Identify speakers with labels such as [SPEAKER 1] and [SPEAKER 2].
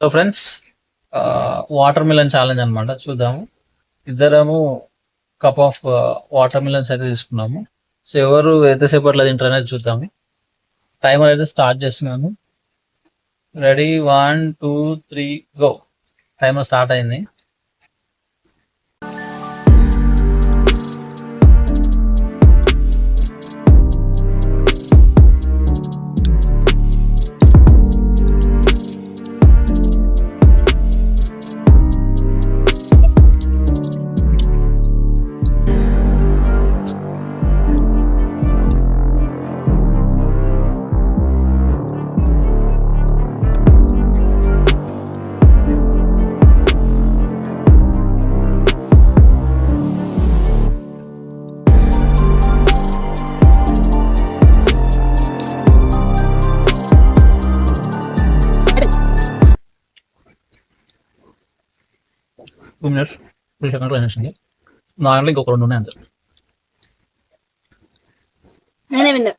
[SPEAKER 1] So friends, water melon challenge అనమాట. చూద్దాము. ఇద్దరము కప్ ఆఫ్ వాటర్ మిలన్స్ అయితే తీసుకున్నాము. సో ఎవరు ఎంతసేపట్లో తింటారు అనేది చూద్దాము. టైమర్ అయితే స్టార్ట్ చేస్తున్నాను. Ready, 1 2 3 go. టైమర్ స్టార్ట్ అయింది. టూ మినిట్స్ 3 సెకండ్లు అయినట్టుంది. నా దాంట్లో ఇంకొక 2 ఉన్నాయి అంతే.
[SPEAKER 2] నేనే విన్నా.